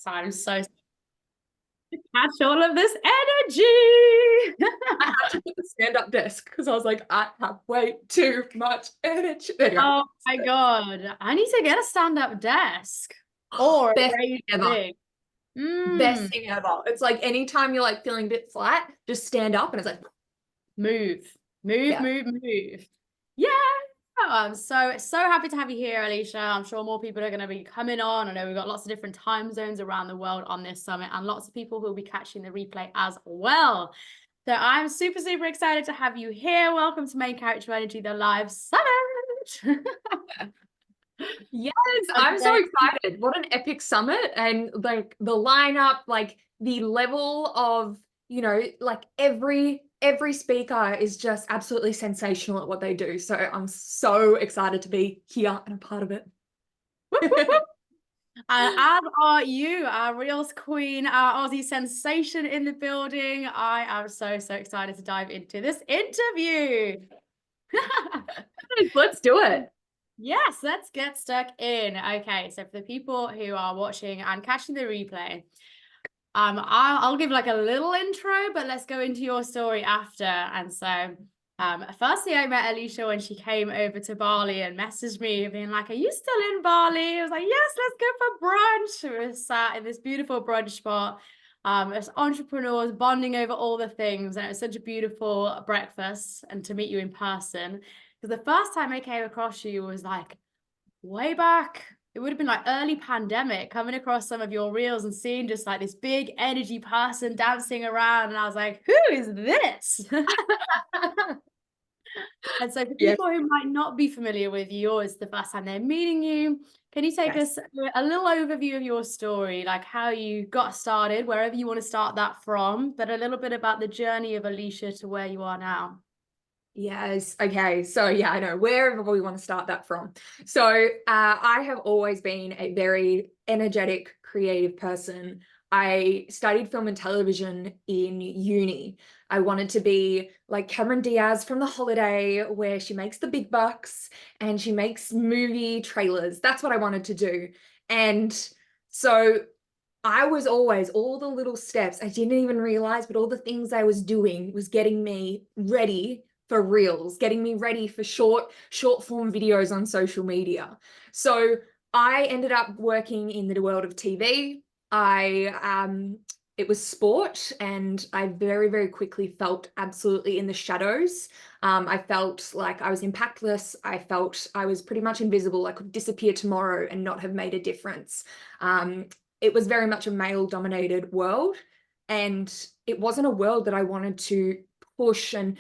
So I'm so to catch all of this energy. I had to put the stand-up desk because I was like, I have way too much energy. There you go. Oh my God. I need to get a stand-up desk or a Best raised thing ever. thing. Best thing ever. It's like anytime you're like feeling a bit flat, just stand up and it's like, Move, move, yeah. move, move. Yeah. I'm so happy to have you here, Alisha. I'm sure more people are going to be coming on. I know we've got lots of different time zones around the world on this summit and lots of people who will be catching the replay as well. So I'm super, super excited to have you here. Welcome to Main Character Energy, the live summit. Yes, I'm so excited. What an epic summit. And like the lineup, like the level of, like every speaker is just absolutely sensational at what they do. So I'm so excited to be here and a part of it. As are you, our Reels queen, our Aussie sensation in the building. I am so excited to dive into this interview. Let's do it. Yes, let's get stuck in. Okay, so for the people who are watching and catching the replay, I'll give like a little intro, but let's go into your story after. And so, firstly, I met Alisha when she came over to Bali and messaged me, being like, "Are you still in Bali?" I was like, "Yes, let's go for brunch." We were sat in this beautiful brunch spot, as entrepreneurs bonding over all the things, and it was such a beautiful breakfast. And to meet you in person, because the first time I came across you was like way back. It would have been like early pandemic, coming across some of your reels and seeing just like this big energy person dancing around. And I was like, who is this? And so for Yes. people who might not be familiar with you, or it's the first time they're meeting you, can you take us a little overview of your story, like how you got started, wherever you want to start that from, but a little bit about the journey of Alisha to where you are now? Yes. Okay. So yeah, I know wherever we want to start that from. So I have always been a very energetic, creative person. I studied film and television in uni. I wanted to be like Cameron Diaz from The Holiday, where she makes the big bucks and she makes movie trailers. That's what I wanted to do. And so I was always all the little steps I didn't even realize, but all the things I was doing was getting me ready for reels, getting me ready for short form videos on social media. So I ended up working in the world of TV. It was sport, and I very quickly felt absolutely in the shadows. I felt like I was impactless. I felt I was pretty much invisible. I could disappear tomorrow and not have made a difference. It was very much a male-dominated world, and it wasn't a world that I wanted to push and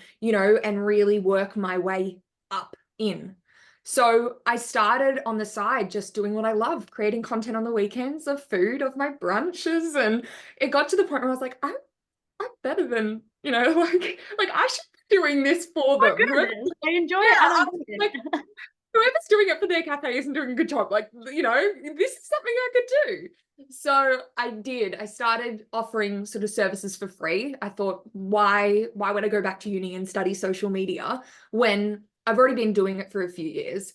really work my way up in. So I started on the side just doing what I love, creating content on the weekends of food, of my brunches, and it got to the point where I was like, I'm better than, like I should be doing this for Oh, them. goodness. I enjoy it. I love it. Like, whoever's doing it for their cafe isn't doing a good job. Like, this is something I could do. So I did. I started offering sort of services for free. I thought, why would I go back to uni and study social media when I've already been doing it for a few years,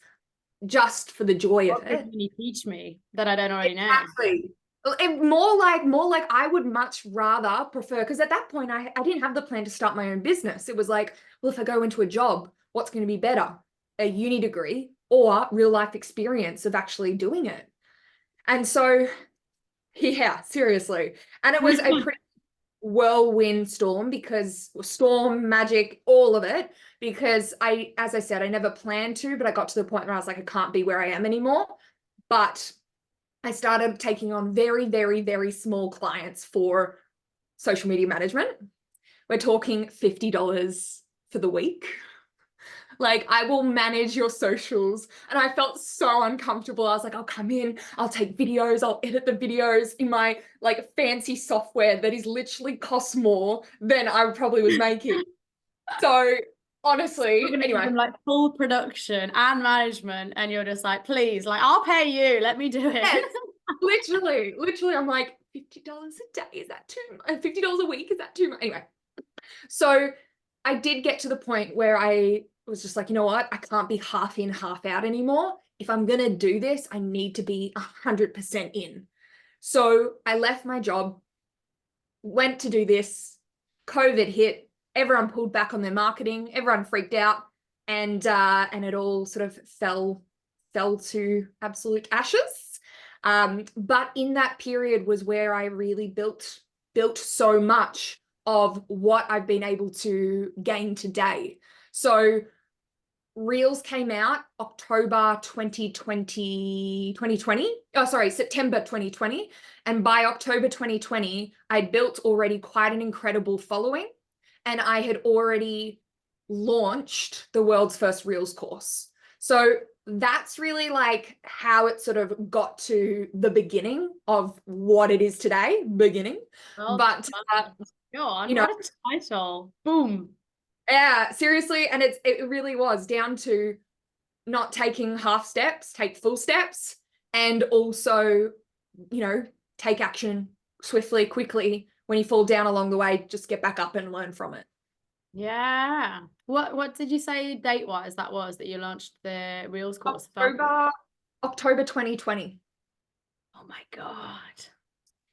just for the joy of it? Can you teach me that I don't already know? Exactly. More like I would much rather prefer, because at that point I didn't have the plan to start my own business. It was like, well, if I go into a job, what's going to be better? A uni degree or real life experience of actually doing it? And so, yeah, seriously. And it was a pretty whirlwind storm, because storm magic, all of it, because as I said, I never planned to, but I got to the point where I was like, I can't be where I am anymore. But I started taking on very small clients for social media management. We're talking $50 for the week. Like, I will manage your socials. And I felt so uncomfortable. I was like, I'll come in, I'll take videos, I'll edit the videos in my like fancy software that is literally costs more than I probably was making. So honestly, anyway, like full production and management, and you're just like, please, like, I'll pay you, let me do it. yes, literally, I'm like, $50 a day, is that too much? $50 a week, is that too much? Anyway, so I did get to the point where I was just like, you know what? I can't be half in, half out anymore. If I'm going to do this, I need to be 100% in. So I left my job, went to do this. COVID hit. Everyone pulled back on their marketing. Everyone freaked out, and it all sort of fell to absolute ashes. But in that period was where I really built so much of what I've been able to gain today. So Reels came out October 2020. Oh, sorry, September 2020. And by October 2020, I'd built already quite an incredible following. And I had already launched the world's first Reels course. So that's really like how it sort of got to the beginning of what it is today, beginning. Well But, done. Go on, you know, what a title. Boom. yeah, seriously. And it really was down to not taking half steps, take full steps, and also, you know, take action swiftly, quickly. When you fall down along the way, just get back up and learn from it. Yeah. What did you say date-wise that you launched the Reels course? October 2020. Oh my God.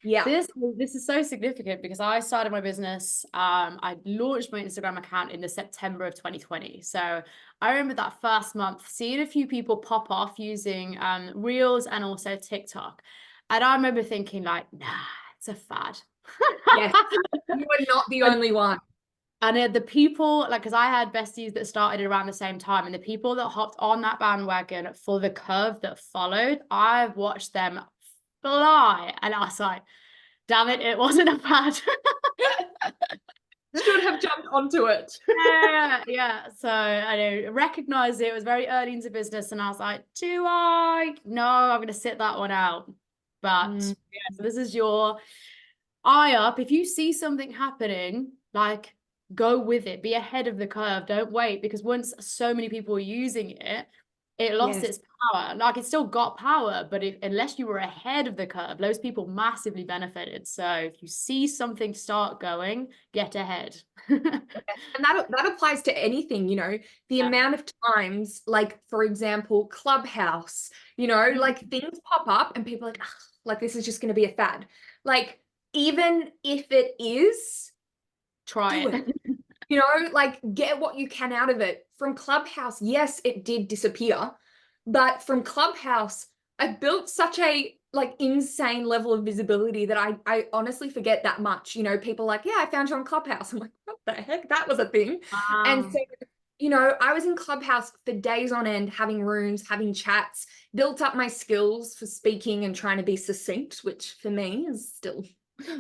Yeah. This is so significant because I started my business. I launched my Instagram account in the September of 2020. So I remember that first month seeing a few people pop off using Reels and also TikTok. And I remember thinking like, nah, it's a fad. Yes. You were not the only one. And the people, like, because I had besties that started around the same time, and the people that hopped on that bandwagon for the curve that followed, I've watched them fly. And I was like, damn it, it wasn't a fad. Should have jumped onto it. Yeah. So I recognized it was very early into business, and I was like, do I? No, I'm going to sit that one out. But yeah, so this is your eye up. If you see something happening, like, go with it, be ahead of the curve, don't wait, because once so many people were using it, it lost its power. Like, it still got power, but unless you were ahead of the curve, those people massively benefited. So if you see something start going, get ahead. And that applies to anything, you know, the amount of times, like, for example, Clubhouse, you know, like things pop up and people are like this is just going to be a fad. Like, even if it is, Try it. You know, like, get what you can out of it. From Clubhouse, yes, it did disappear, but from Clubhouse, I built such a like insane level of visibility that I honestly forget that much. You know, people like, yeah, I found you on Clubhouse. I'm like, what the heck? That was a thing. And so, you know, I was in Clubhouse for days on end, having rooms, having chats, built up my skills for speaking and trying to be succinct, which for me is still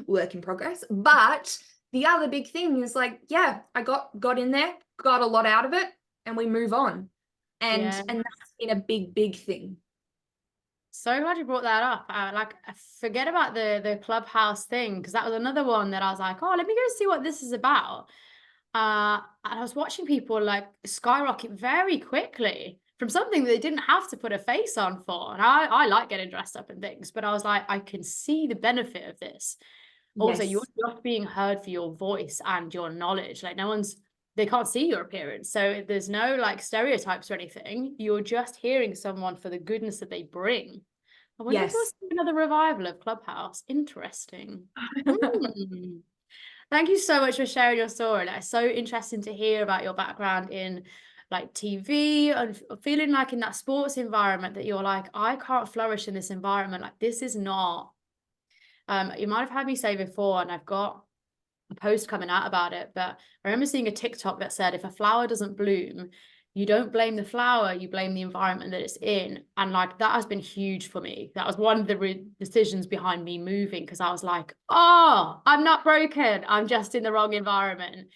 work in progress. But the other big thing is like, yeah, I got in there, got a lot out of it, and we move on. And that's been a big thing. So glad you brought that up. Like, forget about the Clubhouse thing, because that was another one that I was like, oh, let me go see what this is about. And I was watching people like skyrocket very quickly from something that they didn't have to put a face on for. And I like getting dressed up and things, but I was like, I can see the benefit of this. Also, you're just being heard for your voice and your knowledge. Like, they can't see your appearance. So there's no like stereotypes or anything. You're just hearing someone for the goodness that they bring. I wonder if we'll see another revival of Clubhouse. Interesting. Thank you so much for sharing your story. Like, it's so interesting to hear about your background in like TV and feeling like in that sports environment that you're like, I can't flourish in this environment. Like, this is not. You might have had me say before, and I've got a post coming out about it, but I remember seeing a TikTok that said, if a flower doesn't bloom, you don't blame the flower, you blame the environment that it's in. And like, that has been huge for me. That was one of the decisions behind me moving, because I was like, oh, I'm not broken, I'm just in the wrong environment.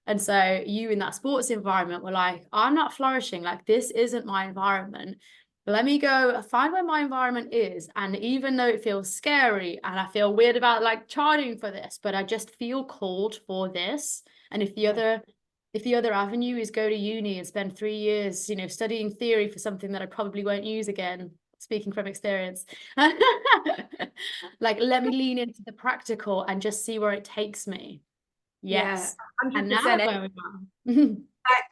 And so you in that sports environment were like, I'm not flourishing, like, this isn't my environment. Let me go find where my environment is. And even though it feels scary and I feel weird about like charging for this, but I just feel called for this. And if the other avenue is go to uni and spend 3 years, you know, studying theory for something that I probably won't use again, speaking from experience, like, let me lean into the practical and just see where it takes me. Yes. Yeah, 100%. And now where we are.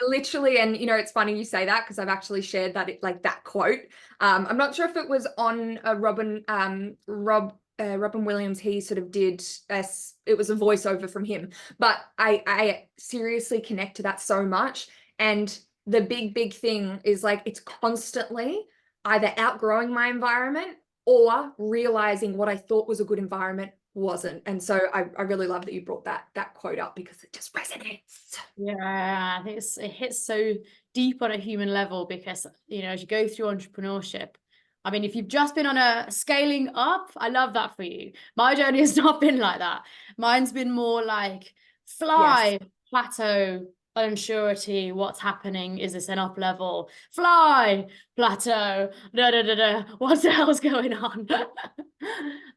Literally, and you know, it's funny you say that, because I've actually shared that like that quote. I'm not sure if it was on a Rob Robin Williams, he sort of did it was a voiceover from him, but I seriously connect to that so much. And the big thing is like, it's constantly either outgrowing my environment or realizing what I thought was a good environment wasn't. And so I really love that you brought that quote up, because it just resonates. Yeah, I think it hits so deep on a human level, because, as you go through entrepreneurship, I mean, if you've just been on a scaling up, I love that for you. My journey has not been like that. Mine's been more like fly, plateau, unsurety, what's happening? Is this an up level? Fly, plateau, what the hell's going on?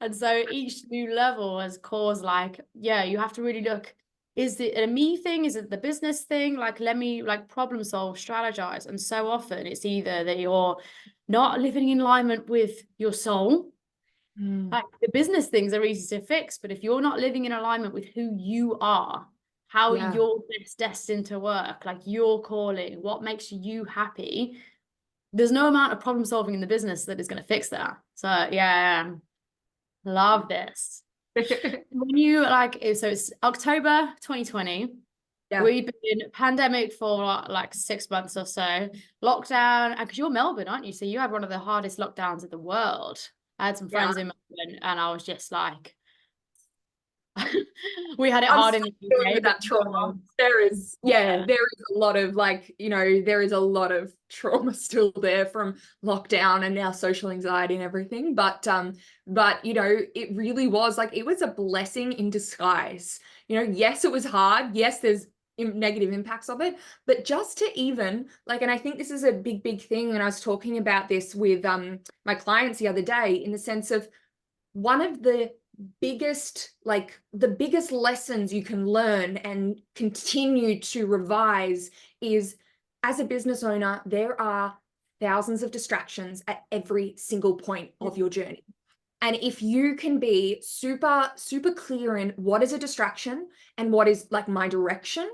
And so each new level has caused you have to really look, is it a me thing? Is it the business thing? Let me problem solve, strategize. And so often it's either that you're not living in alignment with your soul. The business things are easy to fix, but if you're not living in alignment with who you are, how you're destined to work, your calling, what makes you happy, there's no amount of problem solving in the business that is going to fix that. So yeah, love this. When you so it's October 2020. We've been in pandemic for 6 months or so, lockdown, and because you're Melbourne, aren't you? So you had one of the hardest lockdowns in the world. I had some friends in Melbourne, and I was just like, we had it hard in the UK. With that trauma. There is a lot of there is a lot of trauma still there from lockdown and now social anxiety and everything. But it really was it was a blessing in disguise. Yes, it was hard. Yes, there's negative impacts of it, but just to even and I think this is a big thing, and I was talking about this with my clients the other day, in the sense of one of the biggest lessons you can learn and continue to revise is, as a business owner, there are thousands of distractions at every single point of your journey. And if you can be super clear in what is a distraction and what is my direction,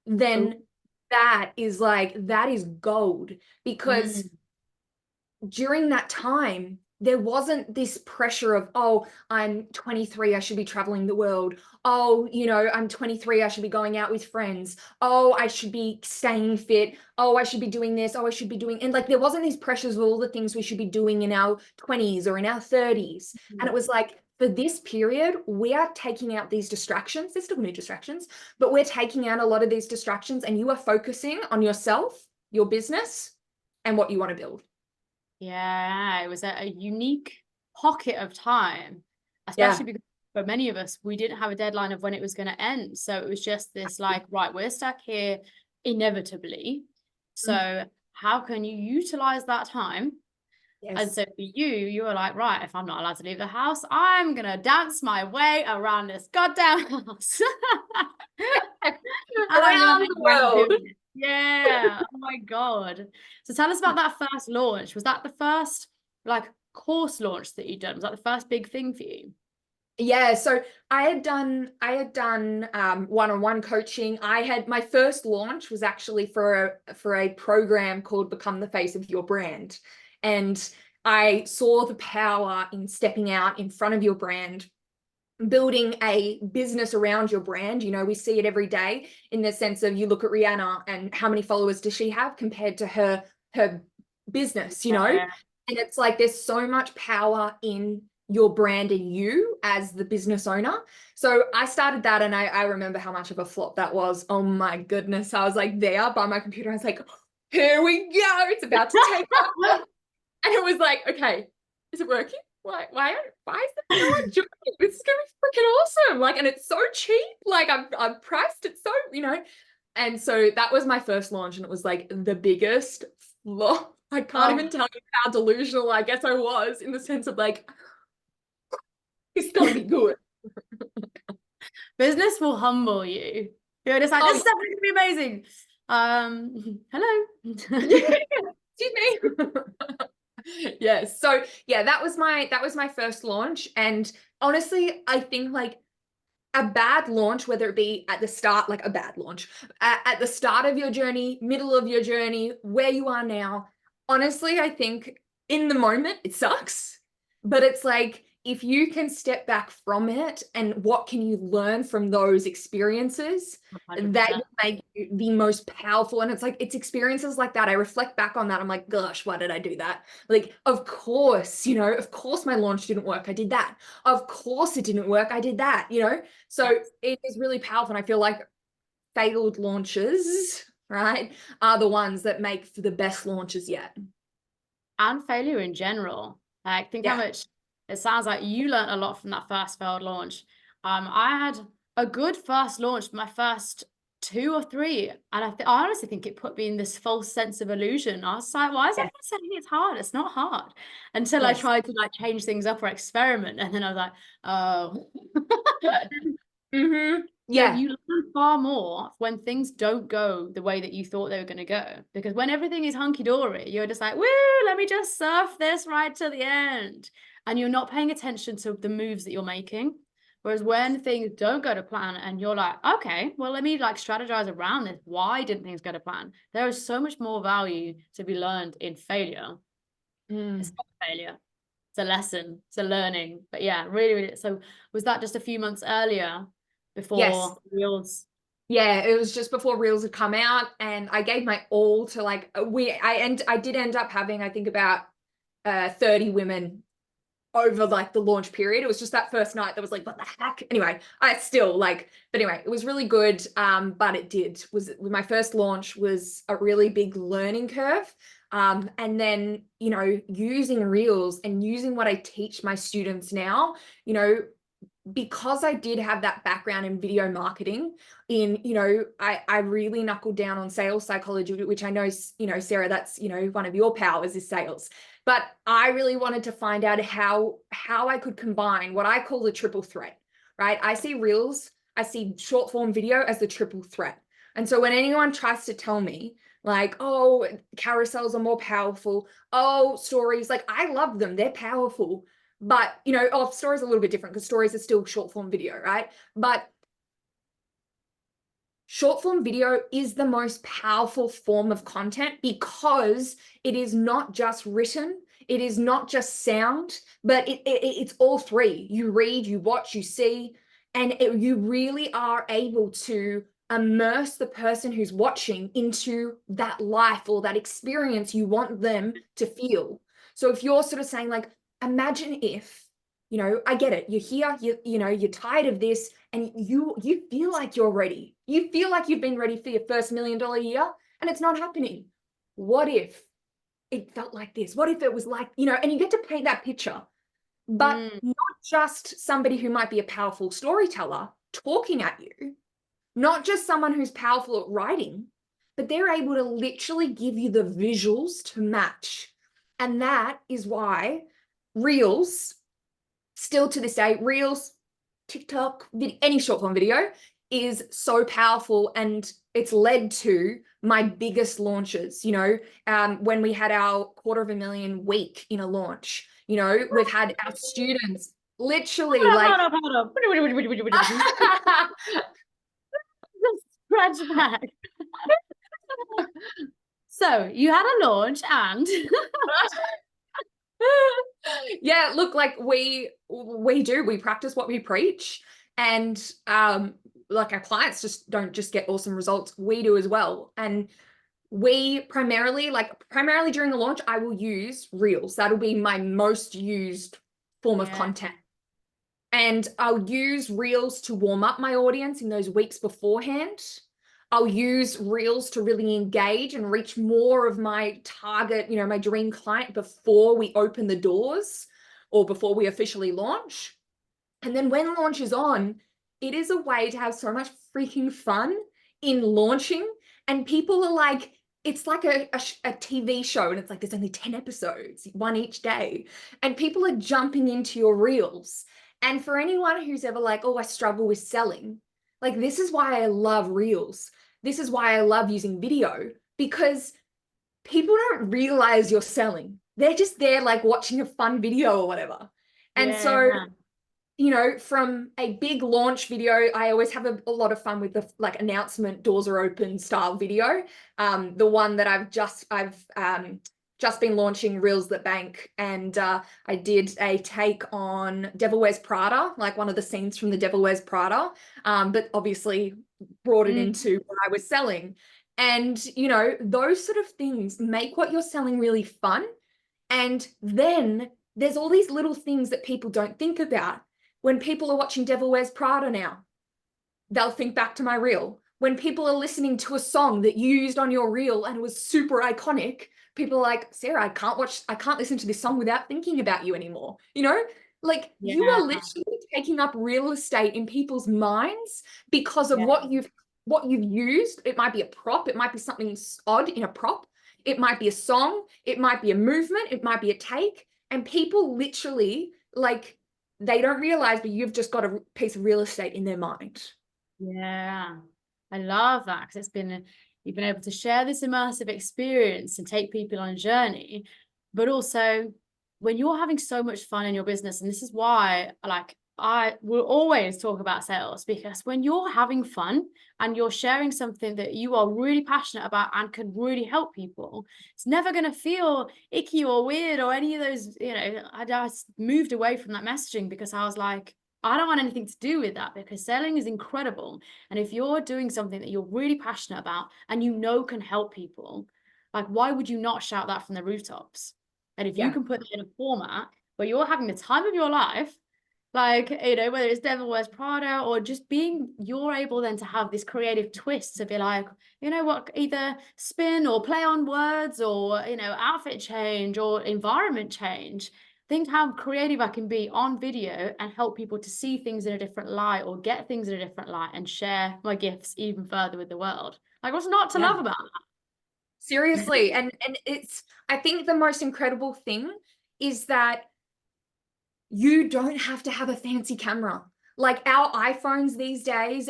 then that is gold. Because during that time, there wasn't this pressure of, oh, I'm 23, I should be traveling the world. Oh, I'm 23, I should be going out with friends. Oh, I should be staying fit. Oh, I should be doing this. Oh, I should be doing, and there wasn't these pressures of all the things we should be doing in our 20s or in our 30s. And it was for this period, we are taking out these distractions. There's still new distractions, but we're taking out a lot of these distractions, and you are focusing on yourself, your business, and what you want to build. Yeah, it was a unique pocket of time, especially because for many of us, we didn't have a deadline of when it was going to end. So it was just this right, we're stuck here inevitably. So how can you utilize that time? And so for you were like, right, if I'm not allowed to leave the house, I'm going to dance my way around this goddamn house. Around the world. Yeah. Oh my God. So tell us about that first launch. Was that the first course launch that you'd done? Was that the first big thing for you? Yeah, so I had done one-on-one coaching. My first launch was actually for a program called Become the Face of Your Brand. And I saw the power in stepping out in front of your brand, building a business around your brand. We see it every day, in the sense of, you look at Rihanna and how many followers does she have compared to her business, and it's there's so much power in your brand and you as the business owner. So I started that, and I remember how much of a flop that was. Oh my goodness. I was there by my computer. I was like, here we go. It's about to take off. And it was okay, is it working? Why is there no one joining? This is gonna be freaking awesome. And it's so cheap. I'm priced it so, And so that was my first launch, and it was the biggest flop. I can't even tell you how delusional I guess I was, in the sense of it's gonna be good. Business will humble you. You're just this is definitely gonna be amazing. Hello. Excuse me. Yes. So yeah, that was my first launch. And honestly, I think a bad launch, whether it be at the start, a bad launch, at the start of your journey, middle of your journey, where you are now, honestly, I think in the moment it sucks, but it's if you can step back from it and what can you learn from those experiences, that 100%. will make you the most powerful. And it's like, it's experiences like that. I reflect back on that. I'm like, gosh, why did I do that? Like, of course, you know, of course my launch didn't work. I did that. Of course it didn't work. I did that, you know? So Yes. it is really powerful. And I feel like failed launches, right, are the ones that make for the best launches yet. And failure in general. Like, think how Yeah. much it sounds like you learned a lot from that first failed launch. I had a good first launch, my first 2 or 3, and I honestly think it put me in this false sense of illusion. I was like, why is Yeah. everyone saying it's hard? It's not hard. Until I Yes. tried to like change things up or experiment, and then I was like, oh. Mm-hmm. So Yeah. you learn far more when things don't go the way that you thought they were going to go. Because when everything is hunky-dory, you're just like, woo, let me just surf this right to the end. And you're not paying attention to the moves that you're making. Whereas when things don't go to plan and you're like, okay, well, let me like strategize around this. Why didn't things go to plan? There is so much more value to be learned in failure. It's not failure. It's a lesson. It's a learning. But yeah, really, really. So was that just a few months earlier Yes. before Reels? Yeah, it was just before Reels had come out, and I gave my all to like I did end up having, I think, about 30 women over like the launch period. It was just that first night that was like, what the heck? Anyway, I still like, but anyway, it was really good. But it was my first launch was a really big learning curve. And then, you know, using Reels and using what I teach my students now, you know, because I did have that background in video marketing, in, you know, I really knuckled down on sales psychology, which I know, you know, Sarah, that's, you know, one of your powers is sales. But I really wanted to find out how I could combine what I call the triple threat, right? I see Reels, I see short form video as the triple threat. And so when anyone tries to tell me like, oh, carousels are more powerful, oh, stories, like I love them, they're powerful. But, you know, oh, stories are a little bit different because stories are still short form video, right? But short form video is the most powerful form of content because it is not just written, it is not just sound, but it's all three. You read, you watch, you see, and you really are able to immerse the person who's watching into that life or that experience you want them to feel. So if you're sort of saying like, imagine if, you know, I get it, you're here, you know, you're tired of this, and you feel like you're ready. You feel like you've been ready for your first $1 million year, and it's not happening. What if it felt like this? What if it was like, you know, and you get to paint that picture, but not just somebody who might be a powerful storyteller talking at you, not just someone who's powerful at writing, but they're able to literally give you the visuals to match. And that is why Reels, still to this day, Reels, TikTok, any short form video is so powerful, and it's led to my biggest launches. You know, when we had our $250,000 week in a launch, you know, we've had our students literally like Hold up. Scratch back. So you had a launch and yeah, look, like we practice what we preach, and like our clients just don't just get awesome results, we do as well. And we primarily during the launch, I will use Reels. That'll be my most used form of content. And I'll use Reels to warm up my audience in those weeks beforehand. I'll use Reels to really engage and reach more of my target, you know, my dream client before we open the doors or before we officially launch. And then when launch is on, it is a way to have so much freaking fun in launching. And people are like, it's like a TV show, and it's like there's only 10 episodes, one each day. And people are jumping into your Reels. And for anyone who's ever like, oh, I struggle with selling, like this is why I love Reels. This is why I love using video, because people don't realize you're selling. They're just there like watching a fun video or whatever. And so, you know, from a big launch video, I always have a lot of fun with the like announcement, doors are open style video. The one that I've just been launching Reels That Bank, and I did a take on Devil Wears Prada, like one of the scenes from the Devil Wears Prada, but obviously brought it into what I was selling. And, you know, those sort of things make what you're selling really fun. And then there's all these little things that people don't think about. When people are watching Devil Wears Prada now, they'll think back to my reel. When people are listening to a song that you used on your reel and it was super iconic, people are like, Sarah, I can't listen to this song without thinking about you anymore. You know, like you are Yeah. literally taking up real estate in people's minds because of Yeah. what you've used. It might be a prop, it might be something odd in a prop, it might be a song, it might be a movement, it might be a take. And people literally, like, they don't realize, but you've just got a piece of real estate in their mind. Yeah, I love that because you've been able to share this immersive experience and take people on a journey, but also when you're having so much fun in your business, and this is why like I will always talk about sales, because when you're having fun and you're sharing something that you are really passionate about and can really help people, it's never going to feel icky or weird or any of those, you know. I just moved away from that messaging because I was like, I don't want anything to do with that, because selling is incredible. And if you're doing something that you're really passionate about and you know can help people, like, why would you not shout that from the rooftops? And if you Yeah. can put it in a format where you're having the time of your life, like, you know, whether it's Devil Wears Prada or just you're able then to have this creative twist to be like, you know what, either spin or play on words or, you know, outfit change or environment change. Think how creative I can be on video and help people to see things in a different light or get things in a different light and share my gifts even further with the world. Like, what's not to Yeah. love about Seriously. And it's, I think the most incredible thing is that you don't have to have a fancy camera. Like our iPhones these days,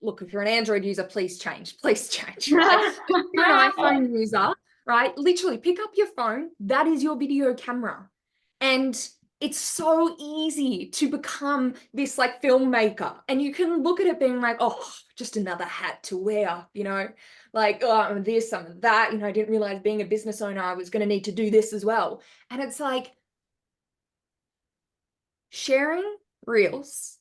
look, if you're an Android user, please change, right? that? But if you're an iPhone user, right? Literally pick up your phone. That is your video camera. And it's so easy to become this like filmmaker. And you can look at it being like, oh, just another hat to wear, you know, like, oh, I'm this, I'm that, you know, I didn't realize being a business owner, I was going to need to do this as well. And it's like, sharing reels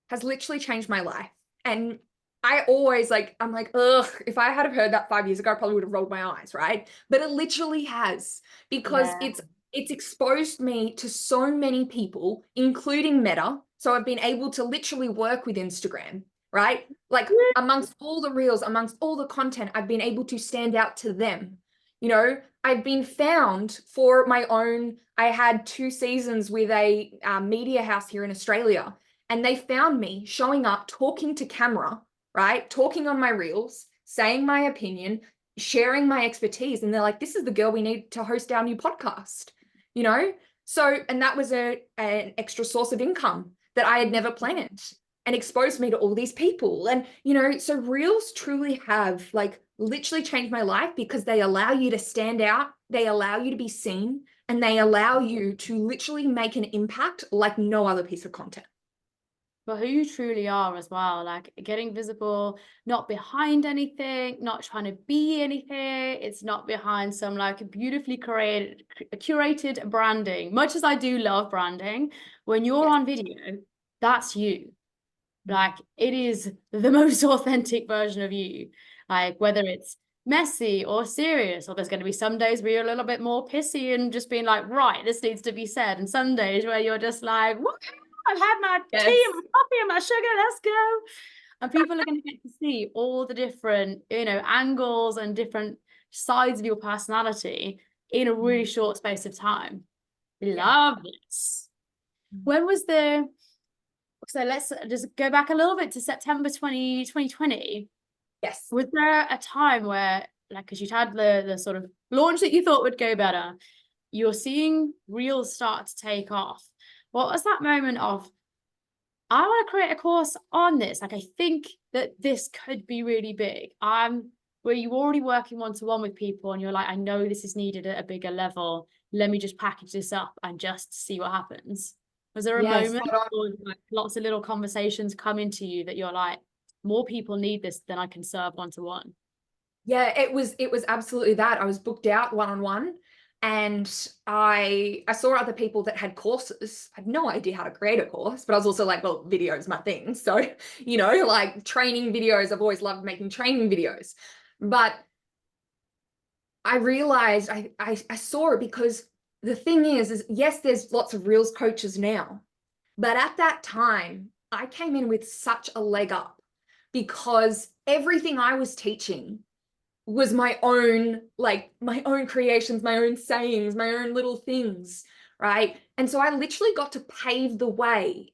has literally changed my life. And I always I'm like, ugh, if I had have heard that 5 years ago, I probably would have rolled my eyes, right? But it literally has, because Yeah. it's exposed me to so many people, including Meta. So I've been able to literally work with Instagram, right? Like amongst all the reels, amongst all the content, I've been able to stand out to them. You know, I've been found for my own. I had 2 seasons with a media house here in Australia, and they found me showing up, talking to camera, right? Talking on my reels, saying my opinion, sharing my expertise. And they're like, this is the girl we need to host our new podcast, you know? So, and that was an extra source of income that I had never planned, and exposed me to all these people. And, you know, so reels truly have like literally changed my life, because they allow you to stand out, they allow you to be seen, and they allow you to literally make an impact like no other piece of content. For who you truly are as well, like getting visible, not behind anything, not trying to be anything. It's not behind some like beautifully curated branding. Much as I do love branding, when you're Yes. on video, that's you. Like, it is the most authentic version of you. Like, whether it's messy or serious, or there's going to be some days where you're a little bit more pissy and just being like, right, this needs to be said. And some days where you're just like, woo, I've had my tea and my coffee and my sugar, let's go. And people are going to get to see all the different, you know, angles and different sides of your personality in a really short space of time. Love this. When was so let's just go back a little bit to September 2020. Yes. Was there a time where, like, because you'd had the sort of launch that you thought would go better, you're seeing reels start to take off? What was that moment of, I want to create a course on this? Like, I think that this could be really big. Were you already working one-to-one with people and you're like, I know this is needed at a bigger level. Let me just package this up and just see what happens. Was there a Yes. moment, or like lots of little conversations come into you that you're like, more people need this than I can serve one-to-one? Yeah, it was absolutely that. I was booked out one-on-one, and I saw other people that had courses. I had no idea how to create a course, but I was also like, well, video is my thing. So, like training videos, I've always loved making training videos. But I realized I saw it because the thing is yes, there's lots of Reels coaches now, but at that time, I came in with such a leg up because everything I was teaching was my own, like my own creations, my own sayings, my own little things, right? And so I literally got to pave the way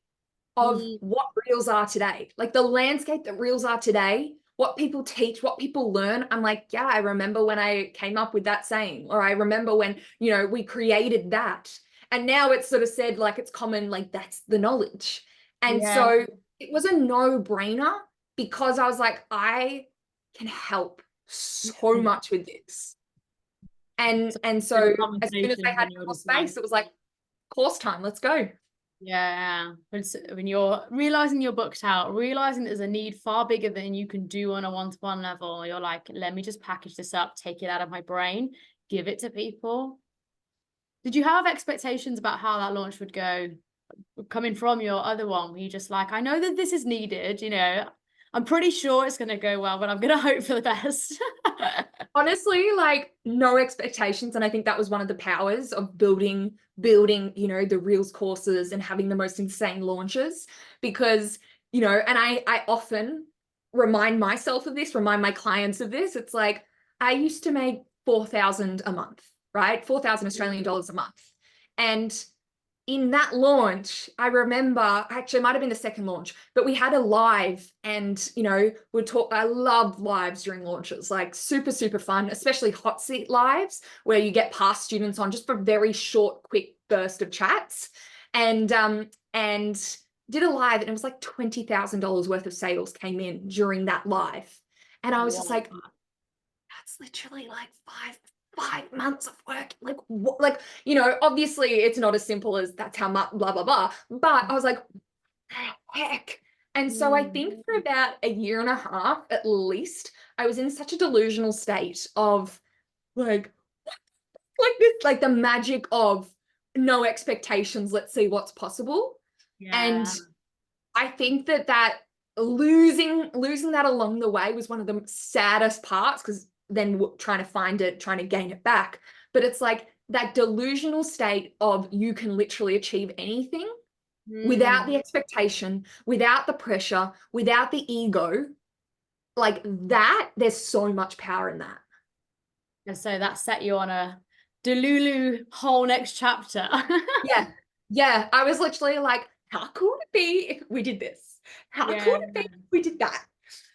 of Mm, what reels are today, like the landscape that reels are today, what people teach, what people learn. I'm like, yeah, I remember when I came up with that saying, or I remember when, we created that. And now it's sort of said like it's common, like that's the knowledge. And yeah. so it was a no-brainer because I was like, I can help so much with this. And So and the so as soon as I conversations had when you're more just like, space, it was like course time, let's go. yeah, when you're realizing you're booked out, realizing there's a need far bigger than you can do on a one-to-one level, you're like, let me just package this up, take it out of my brain, give it to people. Did you have expectations about how that launch would go coming from your other one? Were you just like, I know that this is needed, I'm pretty sure it's going to go well, but I'm going to hope for the best. Honestly, like no expectations. And I think that was one of the powers of building, the Reels courses and having the most insane launches because, and I often remind myself of this, remind my clients of this. It's like, I used to make 4,000 a month, right? 4,000 Australian dollars a month. And in that launch, I remember, actually, it might have been the second launch, but we had a live and, we'd talk. I love lives during launches, like super, super fun, especially hot seat lives where you get past students on just for very short, quick burst of chats. And did a live and it was like $20,000 worth of sales came in during that live. And I was just Wow. like, that's literally like five months of work. Like what, like, obviously it's not as simple as that's how much blah blah blah. But I was like, heck. And so I think Mm. for about a year and a half at least, I was in such a delusional state of like this, like the magic of no expectations. Let's see what's possible. And Yeah. I think that losing that along the way was one of the saddest parts because then trying to find it, trying to gain it back. But it's like that delusional state of you can literally achieve anything without Mm. the expectation, without the pressure, without the ego. Like that, there's so much power in that. And so that set you on a Delulu whole next chapter. Yeah. Yeah. I was literally like, how cool would it be if we did this? How cool Yeah. would it be if we did that?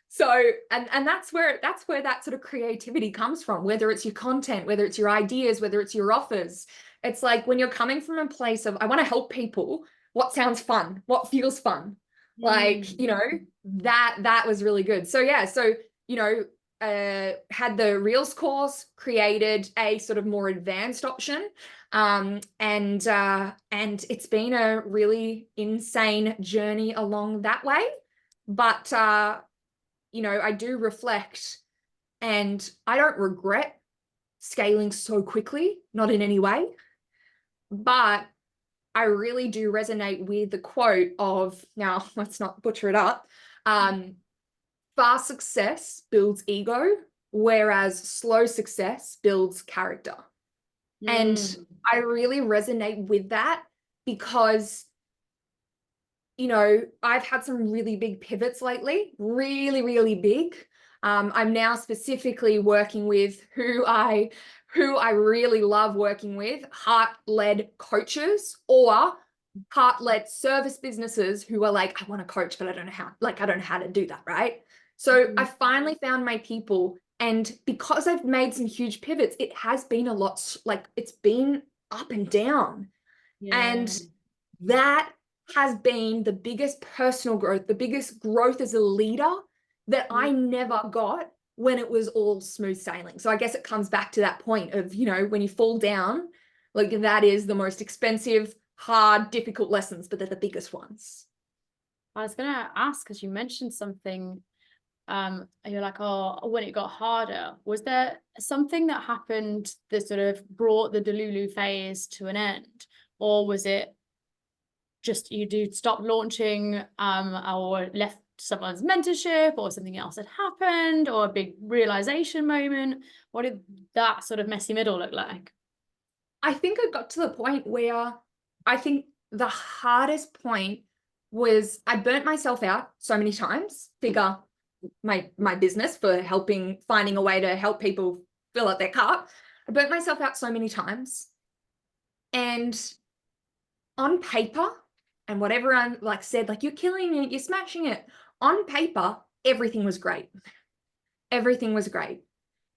So, and that's where that sort of creativity comes from, whether it's your content, whether it's your ideas, whether it's your offers. It's like when you're coming from a place of, I want to help people, what sounds fun, what feels fun. Like, Mm. that was really good. So yeah, so, had the Reels course, created a sort of more advanced option. And it's been a really insane journey along that way. But I do reflect and I don't regret scaling so quickly, not in any way. But I really do resonate with the quote of, now let's not butcher it up, fast success builds ego, whereas slow success builds character. And Mm. I really resonate with that because I've had some really big pivots lately, really, really big. I'm now specifically working with who I really love working with, heart-led coaches or heart-led service businesses who are like, I want to coach, but I don't know how, like, I don't know how to do that, right? So I Mm. finally found my people. And because I've made some huge pivots, it has been a lot, like it's been up and down. Yeah. And that has been the biggest personal growth, the biggest growth as a leader that Mm. I never got when it was all smooth sailing. So I guess it comes back to that point of, when you fall down, like that is the most expensive, hard, difficult lessons, but they're the biggest ones. I was gonna ask because you mentioned something you're like, oh, when it got harder, was there something that happened that sort of brought the Delulu phase to an end? Or was it just you do stop launching or left someone's mentorship, or something else had happened, or a big realization moment? What did that sort of messy middle look like? I think I got to the point where I think the hardest point was I burnt myself out so many times. Figure my business for finding a way to help people fill up their cup. I burnt myself out so many times. And on paper, and what everyone like said, like, you're killing it, you're smashing it. On paper, everything was great. Everything was great.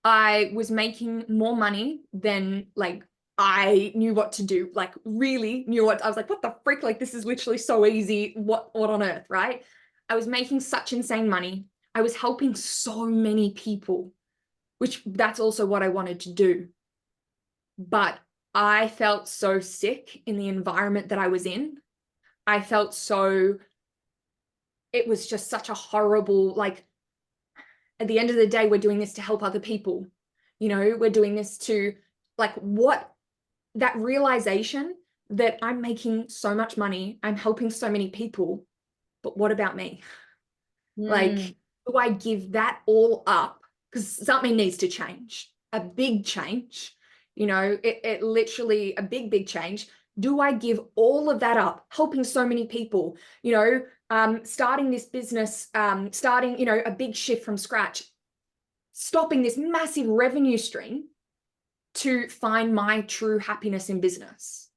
I was making more money than like I knew what to do, like really knew what I was like, what the frick? Like, this is literally so easy. What on earth, right? I was making such insane money. I was helping so many people, which that's also what I wanted to do. But I felt so sick in the environment that I was in. I felt so, it was just such a horrible, like, at the end of the day, we're doing this to help other people. You know, we're doing this to, like, what, that realization that I'm making so much money, I'm helping so many people, but what about me? Like, do I give that all up? Because something needs to change, a big change, you know, it literally a big change. Do I give all of that up, helping so many people, you know, starting this business, starting, you know, a big shift from scratch, stopping this massive revenue stream to find my true happiness in business?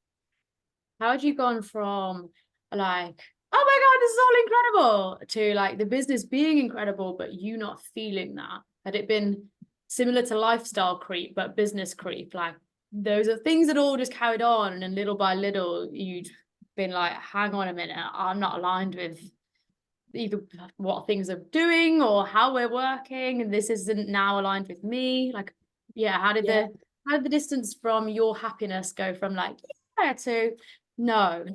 How had you gone from like, oh my God, this is all incredible, to like the business being incredible, but you not feeling that? Had it been similar to lifestyle creep, but business creep? Like, those are things that all just carried on, and then little by little, you'd been like, hang on a minute, I'm not aligned with either what things are doing or how we're working, and this isn't now aligned with me. Like, yeah, how did the distance from your happiness go from like, yeah, to no?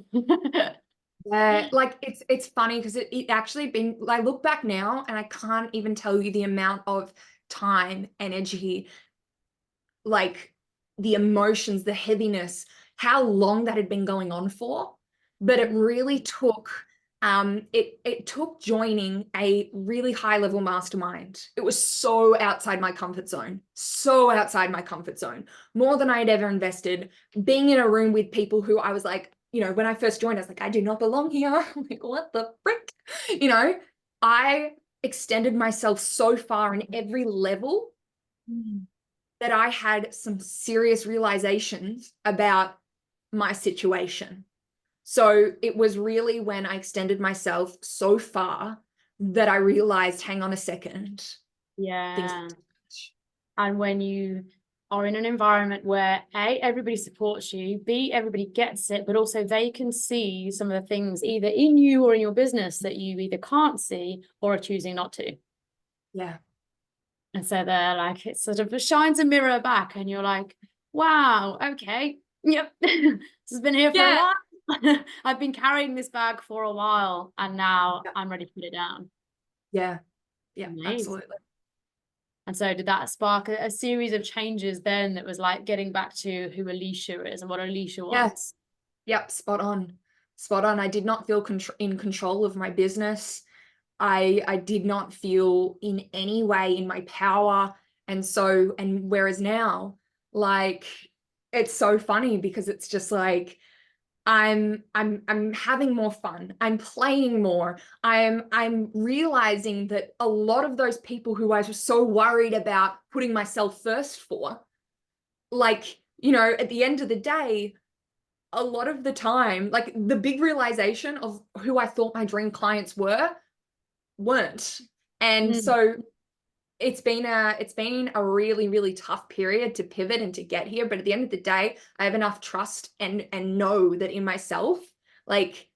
Yeah, like it's funny because it actually been, I look back now and I can't even tell you the amount of time, energy, like the emotions, the heaviness, how long that had been going on for. But it really took it took joining a really high level mastermind. It was so outside my comfort zone, so outside my comfort zone, more than I had ever invested. Being in a room with people who I was like, you know, when I first joined, I was like, I do not belong here. I'm like, what the frick? You know, I extended myself so far in every level that I had some serious realizations about my situation. So it was really when I extended myself so far that I realized, hang on a second. Yeah. And when you are in an environment where A, everybody supports you, B, everybody gets it, but also they can see some of the things either in you or in your business that you either can't see or are choosing not to. Yeah. And so they're like, it sort of shines a mirror back, and you're like, wow, okay, yep, this has been here for a while. I've been carrying this bag for a while, and now I'm ready to put it down. Yeah. Amazing. Absolutely. And so did that spark a series of changes then that was like getting back to who Alisha is and what Alisha wants? Yep, spot on. Spot on. I did not feel in control of my business. I did not feel in any way in my power. And so, and whereas now, like, it's so funny because it's just like, I'm having more fun. I'm playing more. I'm realizing that a lot of those people who I was so worried about putting myself first for, like, you know, at the end of the day, a lot of the time, like the big realization of who I thought my dream clients weren't. And so it's been a really tough period to pivot and to get here. But at the end of the day, I have enough trust and know that in myself, like,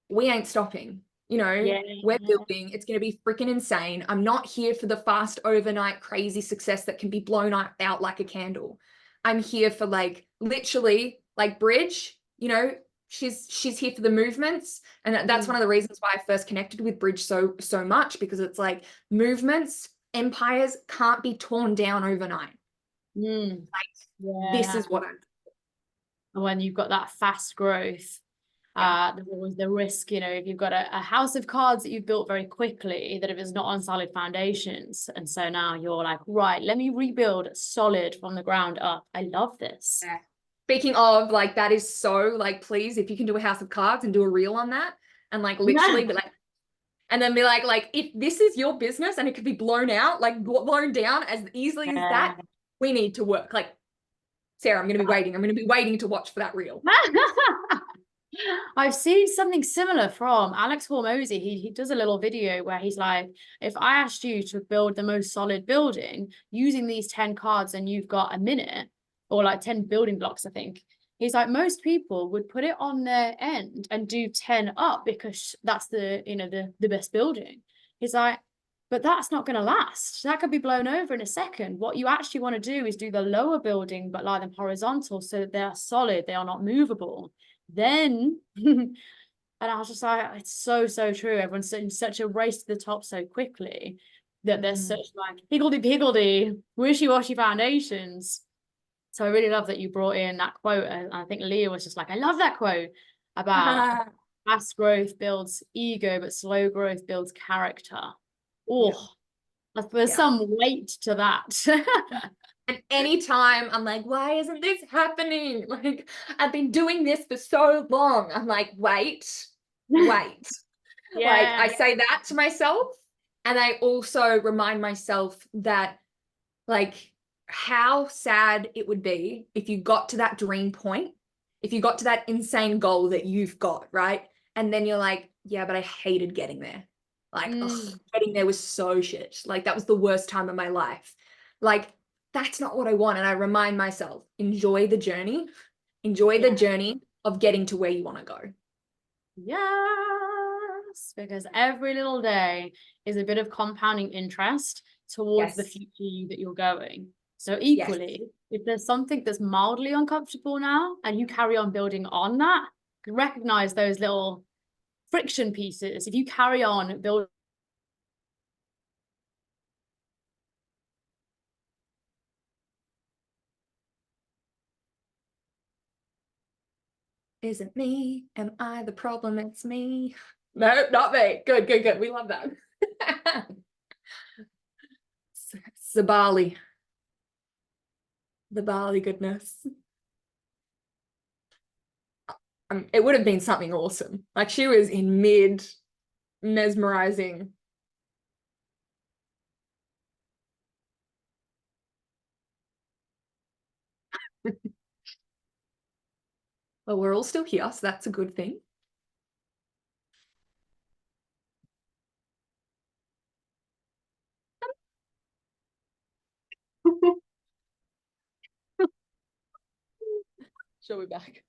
we ain't stopping. You know, we're building. It's going to be freaking insane. I'm not here for the fast overnight crazy success that can be blown out like a candle. I'm here for, like, literally, like, bridge, you know, she's here for the movements, and that's one of the reasons why I first connected with bridge so much, because it's like movements, empires can't be torn down overnight. This is what I'm. When you've got that fast growth, there's always the risk, if you've got a house of cards that you've built very quickly, that if it's not on solid foundations, and so now you're like, right, let me rebuild solid from the ground up. I love this. Yeah. Speaking of, like, that is so, like, please, if you can do a house of cards and do a reel on that, and like literally be like, and then be like, if this is your business and it could be blown out, like blown down as easily as that, we need to work. Like, Sarah, I'm going to be waiting. I'm going to be waiting to watch for that reel. I've seen something similar from Alex Hormozy. He does a little video where he's like, if I asked you to build the most solid building using these 10 cards and you've got a minute, or like 10 building blocks, I think. He's like, most people would put it on their end and do 10 up because that's the best building. He's like, but that's not going to last. That could be blown over in a second. What you actually want to do is do the lower building, but lie them horizontal so that they are solid. They are not movable. Then, and I was just like, it's so true. Everyone's in such a race to the top so quickly that there's such like higgledy-piggledy, wishy-washy foundations. So I really love that you brought in that quote. And I think Leah was just like, I love that quote about fast growth builds ego, but slow growth builds character. Oh, there's some weight to that. And anytime I'm like, why isn't this happening? Like, I've been doing this for so long. I'm like, wait. Like, I say that to myself. And I also remind myself that, like, how sad it would be if you got to that dream point, if you got to that insane goal that you've got, right? And then you're like, yeah, but I hated getting there. Like, getting there was so shit. Like, that was the worst time of my life. Like, that's not what I want. And I remind myself, enjoy the journey. Enjoy the journey of getting to where you want to go. Yes, because every little day is a bit of compounding interest towards the future you that you're going. So equally, if there's something that's mildly uncomfortable now and you carry on building on that, recognize those little friction pieces. If you carry on building, is it me? Am I the problem? It's me. No, not me. Good. We love that. Zabali. The Bali goodness. It would have been something awesome. Like, she was in mid, mesmerizing. Well, we're all still here, so that's a good thing. She'll be back.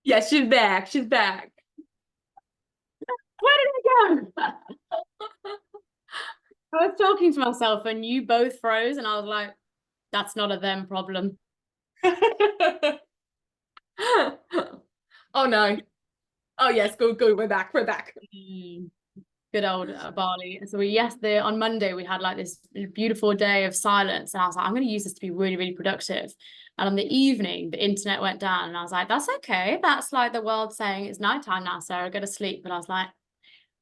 Yes, she's back. She's back. Where did I go? I was talking to myself and you both froze and I was like, that's not a them problem. Oh no. Oh yes, good. We're back. Good old Bali. So on Monday we had like this beautiful day of silence and I was like, I'm going to use this to be really, really productive. And on the evening, the internet went down and I was like, that's okay. That's like the world saying it's nighttime now, Sarah, go to sleep. But I was like,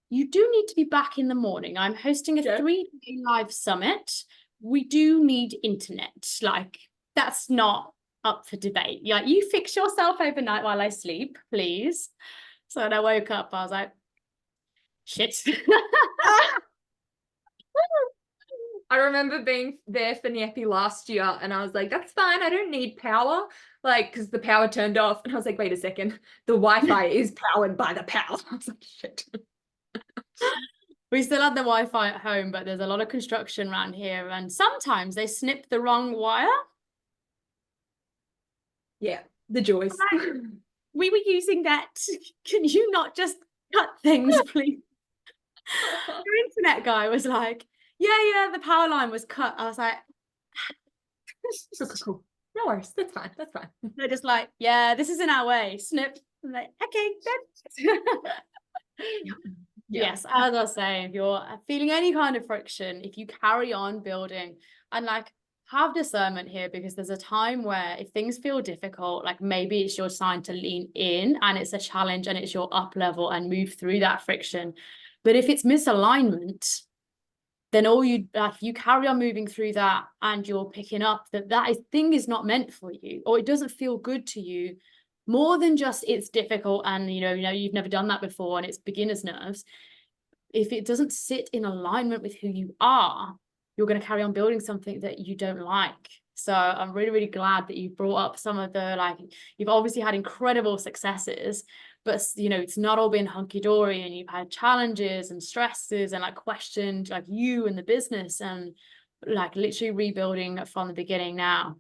you do need to be back in the morning. I'm hosting a 3-day live summit. We do need internet. Like, that's not up for debate. Like, you fix yourself overnight while I sleep, please. So when I woke up, I was like, shit. I remember being there for Nyepi last year and I was like, that's fine. I don't need power. Like, because the power turned off. And I was like, wait a second. The Wi-Fi is powered by the power. I was like, shit. We still had the Wi-Fi at home, but there's a lot of construction around here. And sometimes they snip the wrong wire. Yeah, the joys. We were using that. Can you not just cut things, please? The internet guy was like, yeah, the power line was cut. I was like, cool. No worries. That's fine. That's fine. They're just like, yeah, this is in our way. Snip. I'm like, okay, good. Yeah. Yes, as I was saying, if you're feeling any kind of friction, if you carry on building and like have discernment here, because there's a time where if things feel difficult, like maybe it's your sign to lean in and it's a challenge and it's your up level and move through that friction. But if it's misalignment, then all you like, you carry on moving through that and you're picking up that thing is not meant for you, or it doesn't feel good to you, more than just it's difficult and you've never done that before and it's beginner's nerves. If it doesn't sit in alignment with who you are, you're going to carry on building something that you don't like. So I'm really, really glad that you brought up some of the, like, you've obviously had incredible successes, but it's not all been hunky-dory, and you've had challenges and stresses and like questioned like you and the business, and like literally rebuilding from the beginning now.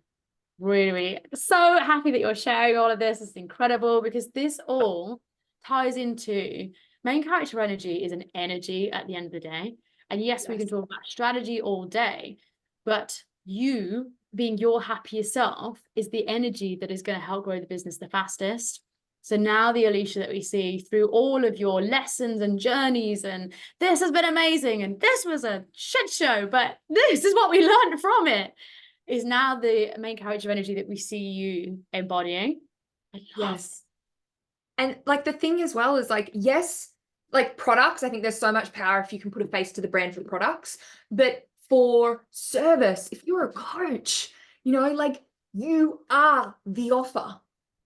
Really, really so happy that you're sharing all of this. It's incredible, because this all ties into main character energy is an energy at the end of the day. And yes, we can talk about strategy all day, but you being your happiest self is the energy that is going to help grow the business the fastest. So now the Alisha that we see through all of your lessons and journeys, and this has been amazing, and this was a shit show, but this is what we learned from it, is now the main character energy that we see you embodying. Yes. And like the thing as well is like, yes, like products, I think there's so much power if you can put a face to the brand for products. But for service, if you're a coach, like you are the offer,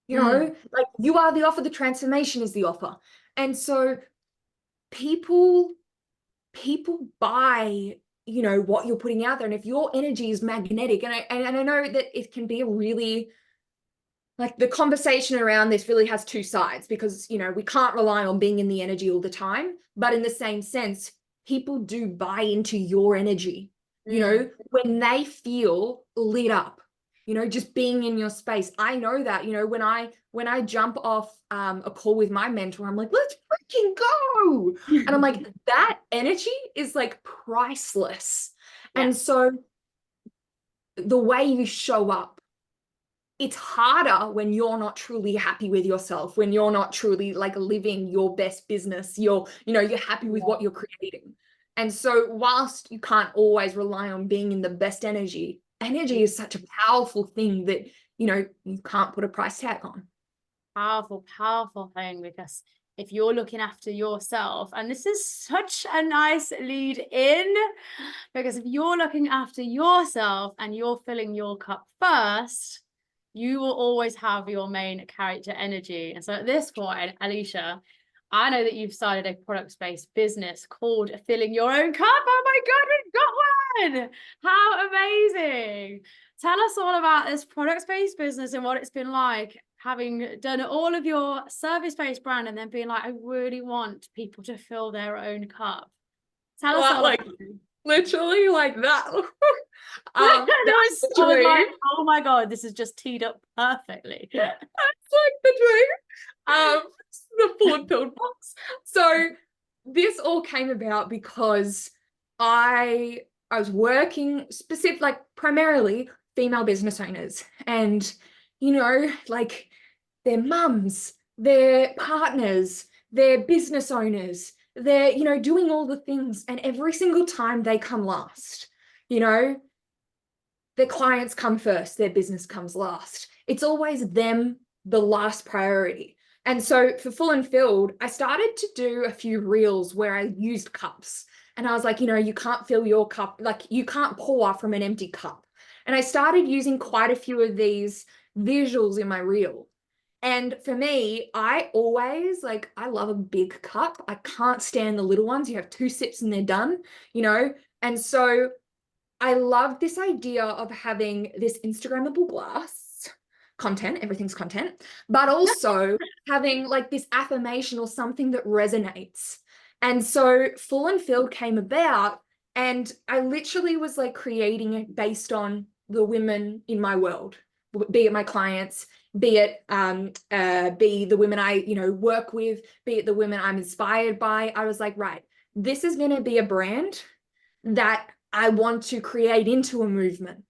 like you are the offer, the transformation is the offer. And so people buy, what you're putting out there. And if your energy is magnetic, and I know that it can be a really, like, the conversation around this really has two sides, because, we can't rely on being in the energy all the time. But in the same sense, people do buy into your energy, when they feel lit up, just being in your space. I know that, when I jump off a call with my mentor, I'm like, let's freaking go. And I'm like, that energy is like priceless. Yeah. And so the way you show up, it's harder when you're not truly happy with yourself, when you're not truly like living your best business, you're happy with what you're creating. And so whilst you can't always rely on being in the best energy is such a powerful thing that, you can't put a price tag on. Powerful thing, because if you're looking after yourself, and this is such a nice lead in, because if you're looking after yourself and you're filling your cup first, you will always have your main character energy. And so at this point, Alisha, I know that you've started a product-based business called Filling Your Own Cup. Oh my God, we've got one! How amazing! Tell us all about this product-based business and what it's been like, having done all of your service-based brand and then being like, I really want people to fill their own cup. Tell us all like, literally like that. Oh my God, this is just teed up perfectly. That's like the dream. The full and filled box. So this all came about because I was working like primarily female business owners, and like their mums, their partners, their business owners, they're doing all the things, and every single time they come last. Their clients come first, their business comes last. It's always them, the last priority. And so for Full and Filled, I started to do a few reels where I used cups. And I was like, you can't fill your cup, like you can't pour from an empty cup. And I started using quite a few of these visuals in my reel. And for me, I always I love a big cup. I can't stand the little ones. You have 2 sips and they're done, And so I love this idea of having this Instagrammable glass content, everything's content, but also having like this affirmation or something that resonates. And so Full and Filled came about, and I literally was like creating it based on the women in my world, be it my clients, be it be the women I work with, be it the women I'm inspired by. I was like, right, this is going to be a brand that I want to create into a movement,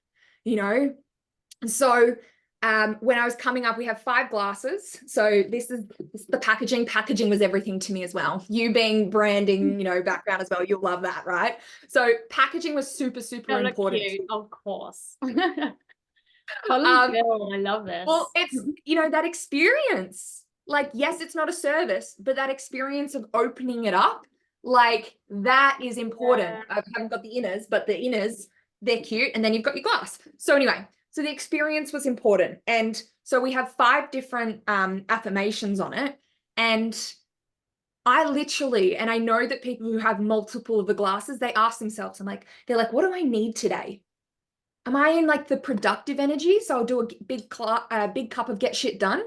So when I was coming up, we have 5 glasses. So this is the packaging. Packaging was everything to me as well. You being branding, you know, background as well, you'll love that, right? So packaging was super, super That look important. cute, of course. Follow Um, Bill, I love well, this. it's, you know, that experience. Like, yes, it's not a service, but that experience of opening it up, like that is important. Yeah. I haven't got the inners, but the inners, they're cute. And then you've got your glass. So anyway, so the experience was important. And so we have 5 different affirmations on it. And I literally, and I know that people who have multiple of the glasses, they ask themselves, they're like, what do I need today? Am I in like the productive energy? So I'll do a big cup of get shit done.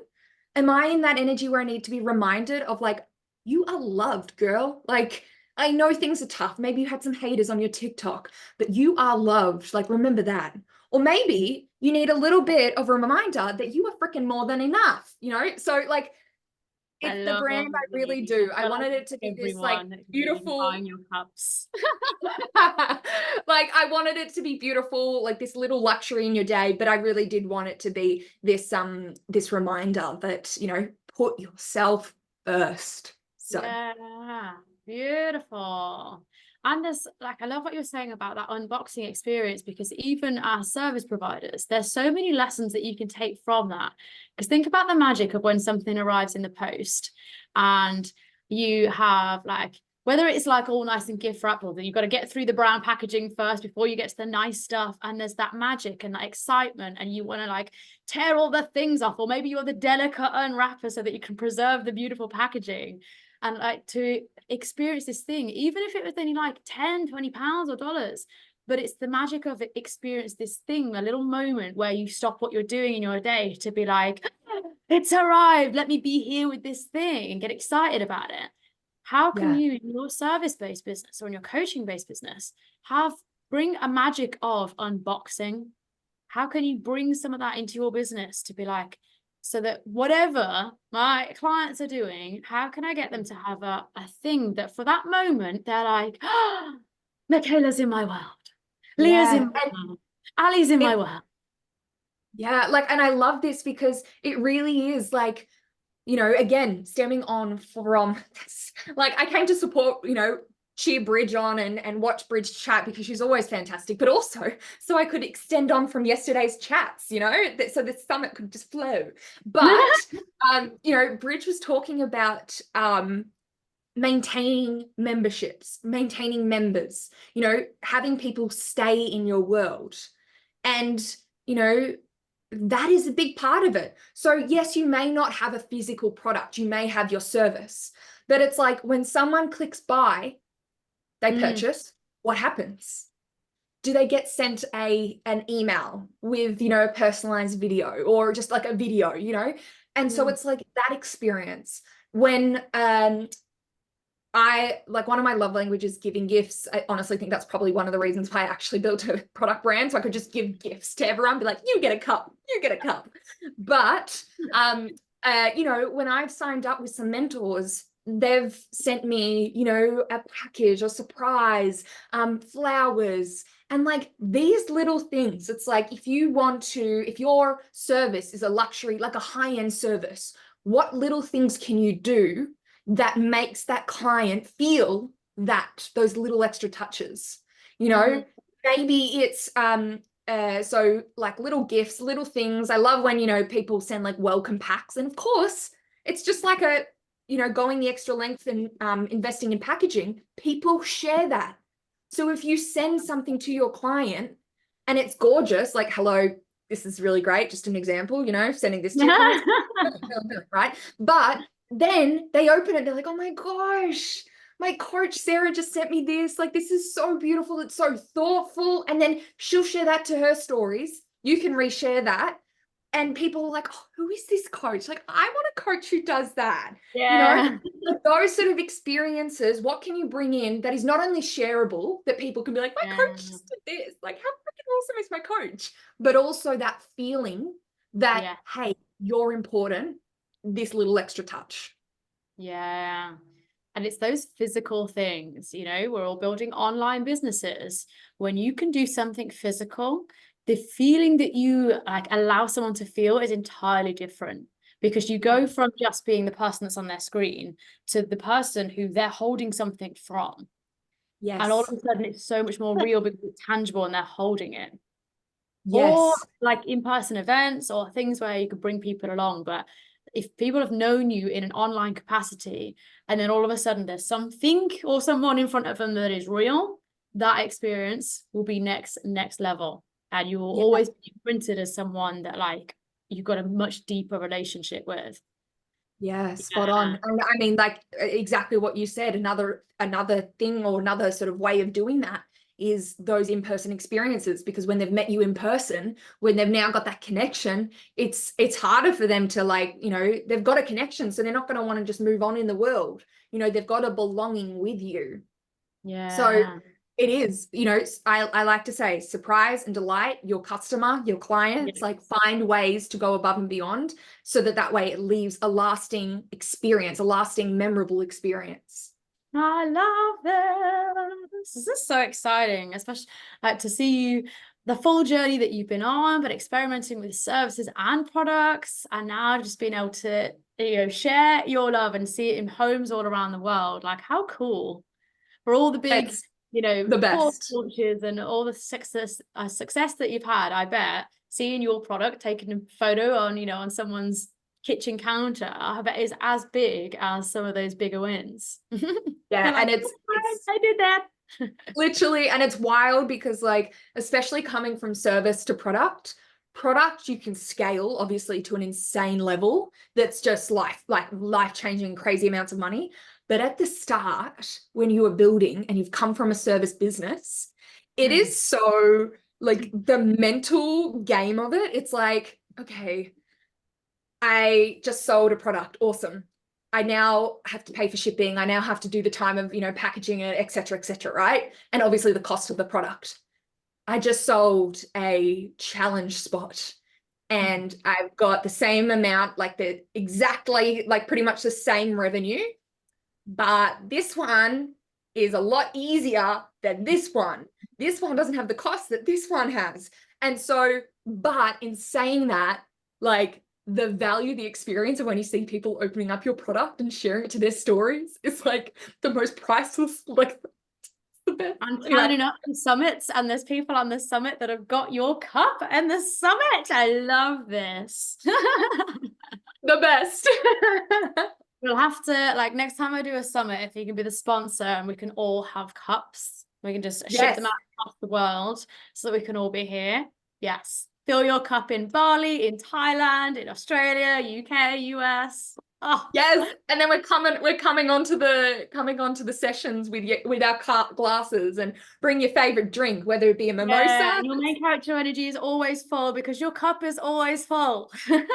Am I in that energy where I need to be reminded of like, you are loved, girl. Like, I know things are tough. Maybe you had some haters on your TikTok, but you are loved. Like, remember that. Or maybe you need a little bit of a reminder that you are freaking more than enough, you know? So like, I it's the love brand I really these. do. I I feel like wanted it to be this like everyone that can be beautiful, buying your cups. like I wanted it to be beautiful, like this little luxury in your day, but I really did want it to be this reminder that, you know, put yourself first. So Yeah, beautiful. And there's like, I love what you're saying about that unboxing experience, because even as service providers, there's so many lessons that you can take from that. Because think about the magic of when something arrives in the post and you have like, whether it's like all nice and gift wrapped, or that you've got to get through the brown packaging first before you get to the nice stuff. And there's that magic and that excitement, and you want to like tear all the things off, or maybe you're the delicate unwrapper so that you can preserve the beautiful packaging. And like to experience this thing, even if it was only like 10, 20 pounds or dollars, but it's the magic of it, experience this thing, a little moment where you stop what you're doing in your day to be like, it's arrived, let me be here with this thing, and get excited about it. How can yeah, you, in your service-based business or in your coaching-based business, bring a magic of unboxing? How can you bring some of that into your business to be like, so that whatever my clients are doing, how can I get them to have a thing that for that moment, they're like, oh, Michaela's in my world. Leah's in yeah. my world. Ali's in my It, world. yeah, like, and I love this because it really is like, you know, again, stemming on from this, like I came to support, you know, cheer Bridge on and watch Bridge chat because she's always fantastic, but also so I could extend on from yesterday's chats, you know, that so the summit could just flow. But you know, Bridge was talking about maintaining memberships, maintaining members, you know, having people stay in your world. And, you know, that is a big part of it. So yes, you may not have a physical product, you may have your service, but it's like when someone clicks buy, they purchase, what happens? Do they get sent an email with, you know, a personalized video or just like a video, you know? And so it's like that experience when I like one of my love languages, giving gifts. I honestly think that's probably one of the reasons why I actually built a product brand. So I could just give gifts to everyone, be like, you get a cup, you get a cup. But, you know, when I've signed up with some mentors, they've sent me, you know, a package or surprise, flowers, and like these little things. It's like, if your service is a luxury, like a high-end service, what little things can you do that makes that client feel that those little extra touches, you know? Maybe it's so like little gifts, little things. I love when, you know, people send like welcome packs, and of course it's just like a, you know, going the extra length and investing in packaging. People share that. So if you send something to your client and it's gorgeous, like, hello, this is really great, just an example, you know, sending this to your clients, right? But then they open it, they're like, oh my gosh, my coach Sarah just sent me this. Like, this is so beautiful. It's so thoughtful. And then she'll share that to her stories. You can reshare that. And people are like, oh, who is this coach? Like, I want a coach who does that. You know, like those sort of experiences, what can you bring in that is not only shareable, that people can be like, my coach just did this. Like, how freaking awesome is my coach? But also that feeling that, hey, you're important, this little extra touch. Yeah. And it's those physical things, you know, we're all building online businesses. When you can do something physical, the feeling that you like allow someone to feel is entirely different, because you go from just being the person that's on their screen to the person who they're holding something from. And all of Yes. a sudden it's so much more real because it's tangible and they're holding it. Or Yes. like in-person events or things where you could bring people along. But if people have known you in an online capacity and then all of a sudden there's something or someone in front of them that is real, that experience will be next level. And you will Yeah. always be printed as someone that like you've got a much deeper relationship with. Yeah, spot Yeah. on. And I mean, like exactly what you said, another thing or another sort of way of doing that is those in-person experiences, because when they've met you in person, when they've now got that connection, it's harder for them to like, you know, they've got a connection, so they're not going to want to just move on in the world. You know, they've got a belonging with you. So Yeah. it is, you know, I like to say surprise and delight your customer, your clients, Yeah. like find ways to go above and beyond so that way it leaves a lasting experience, a lasting memorable experience. I love this. This is so exciting, especially like to see you the full journey that you've been on, but experimenting with services and products, and now just being able to, you know, share your love and see it in homes all around the world. Like how cool for all the big, It's you know, the course best. launches and all the success that you've had. I bet seeing your product taking a photo on, you know, on someone's kitchen counter, I bet is as big as some of those bigger wins. Yeah, You're like, and it's "Oh, I did that." literally, and it's wild because like, especially coming from service to product you can scale obviously to an insane level that's just life-changing, crazy amounts of money. But at the start, when you are building and you've come from a service business, it is so like the mental game of it. It's like, okay, I just sold a product. Awesome. I now have to pay for shipping. I now have to do the time of, you know, packaging it, et cetera, right? And obviously the cost of the product. I just sold a challenge spot and I've got the same amount, like the exactly, like pretty much the same revenue. But this one is a lot easier than this one. This one doesn't have the cost that this one has. And so, but in saying that, like the value, the experience of when you see people opening up your product and sharing it to their stories is like the most priceless, like the best. I'm turning up to summits, and there's people on the summit that have got your cup and the summit. I love this. The best. We'll have to, like, next time I do a summit, if you can be the sponsor and we can all have cups, we can just ship them out across the world so that we can all be here. Yes. Fill your cup in Bali, in Thailand, in Australia, UK, US. Oh, Yes, and then we're coming onto the sessions with our glasses, and bring your favorite drink, whether it be a mimosa. yeah, and your main character energy is always full because your cup is always full. Love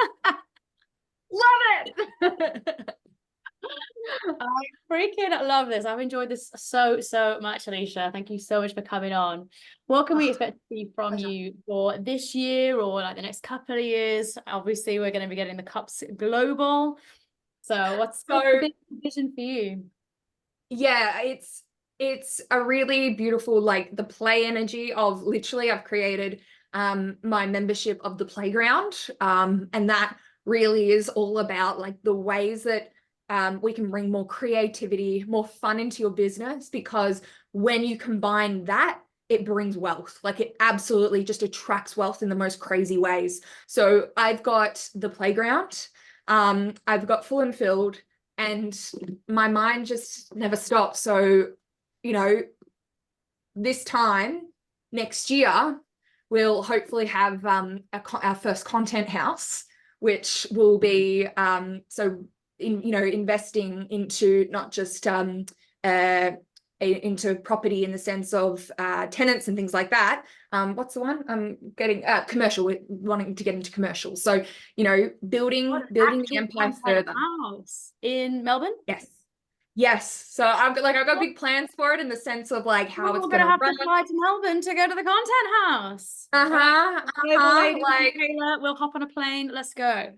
it. I freaking love this. I've enjoyed this so much, Alisha. Thank you so much for coming on. What can we expect to see from Pleasure. you for this year or like the next couple of years? Obviously, we're going to be getting the Cups global. So what's the big vision for you? Yeah, it's a really beautiful, like the play energy of literally I've created my membership of the playground, and that really is all about like the ways that we can bring more creativity, more fun into your business, because when you combine that, it brings wealth. Like it absolutely just attracts wealth in the most crazy ways. So I've got the playground, I've got Full and Filled, and my mind just never stops. So, you know, this time next year, we'll hopefully have our first content house, which will be investing into not just into property in the sense of tenants and things like that. What's the one? Getting commercial. We're wanting to get into commercial. So, you know, building the empire further. House in Melbourne? Yes. Yes. So I've got big plans for it in the sense of like how it's We're gonna gonna have run. to fly to Melbourne to go to the content house. Like Taylor, we'll hop on a plane. Let's go.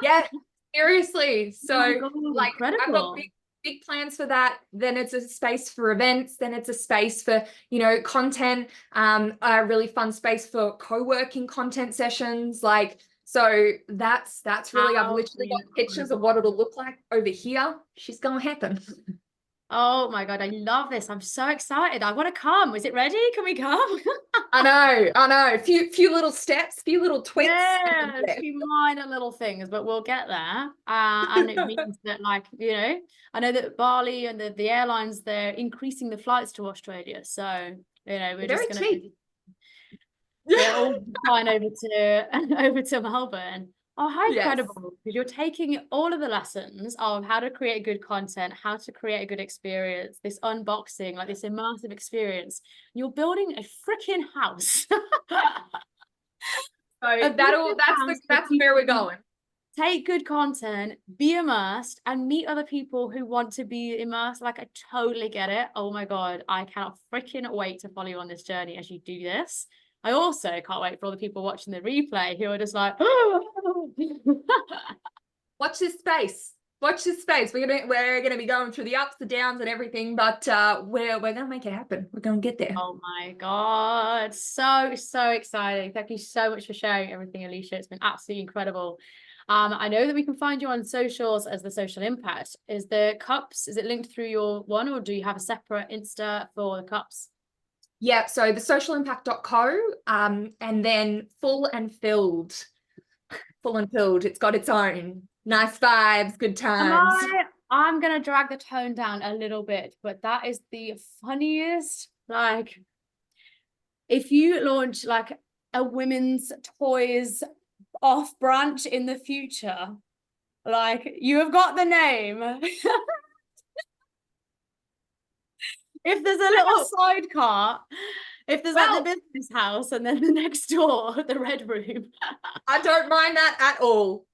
yeah, seriously. So Oh my God, like I've got incredible. big plans for that. Then it's a space for events. Then it's a space for, you know, content, a really fun space for co-working content sessions. Like, so that's really, I've How literally got pictures of incredible. what it'll look like over here. She's gonna happen. Oh my God, I love this. I'm so excited. I want to come. Is it ready? Can we come? I know. Few little steps, few little tweaks. Yeah, a few minor little things, but we'll get there. And it means that, like, you know, I know that Bali and the airlines, they're increasing the flights to Australia. So, you know, we're Very just gonna cheap. we're all flying over to over to Melbourne. Oh, how Yes. incredible. Because you're taking all of the lessons of how to create good content, how to create a good experience, this unboxing, like this immersive experience. You're building a freaking house. So that's where we're going. Take good content, be immersed, and meet other people who want to be immersed. Like, I totally get it. Oh my God, I cannot freaking wait to follow you on this journey as you do this. I also can't wait for all the people watching the replay who are just like, Watch this space. Watch this space. We're gonna be going through the ups, the downs, and everything, but we're gonna make it happen. We're gonna get there. oh my God, so exciting. Thank you so much for sharing everything, Alisha. It's been absolutely incredible. I know that we can find you on socials as The Social Impact. Is the cups, is it linked through your one, or do you have a separate Insta for the cups? Yeah, so the socialimpact.co, and then Full and Filled. Full and Filled. It's got its own. Nice vibes, good times. I'm gonna drag the tone down a little bit, but that is the funniest. Like, if you launch like a women's toys off branch in the future, like, you have got the name. If there's a little sidecar, if there's like the business house and then the next door, the red room. I don't mind that at all.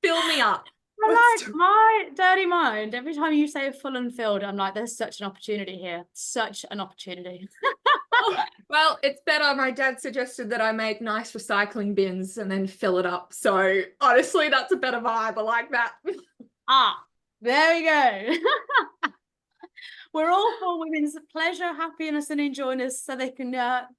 Fill me up. Like, my dirty mind, every time you say full and filled, I'm like, there's such an opportunity here. Such an opportunity. Well, it's better. My dad suggested that I make nice recycling bins and then fill it up. So honestly, that's a better vibe. I like that. There we go. We're all for women's pleasure, happiness, and enjoyness, so they can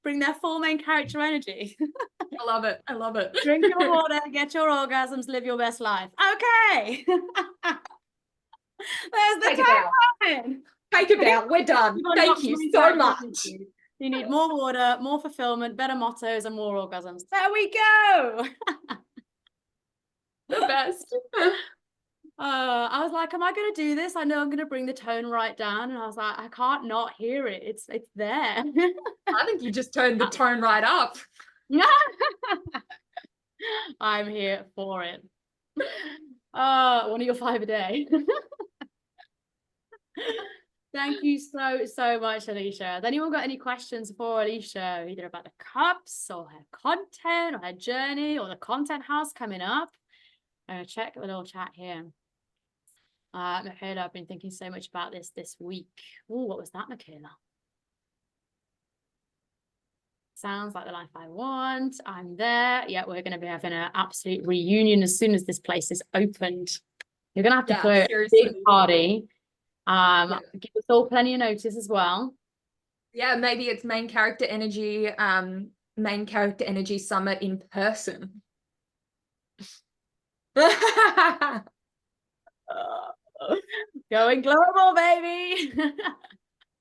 bring their full main character energy. I love it. I love it. Drink your water, get your orgasms, live your best life. Okay. There's the tagline. Take it out. We're done. Thank you so much. You need more water, more fulfillment, better mottos, and more orgasms. There we go. The best. I was like, am I going to do this? I know I'm going to bring the tone right down. And I was like, I can't not hear it. It's there. I think you just turned the tone right up. I'm here for it. One of your 5 a day. Thank you so much, Alisha. Has anyone got any questions for Alisha, either about the cups or her content or her journey or the content house coming up? I'm going to check the little chat here. Michaela, I've been thinking so much about this week. Oh, what was that, Michaela? Sounds like the life I want. I'm there. Yeah, we're going to be having an absolute reunion as soon as this place is opened. You're going to have to throw a big party. Give us all plenty of notice as well. Yeah, maybe it's main character energy summit in person. Going global, baby.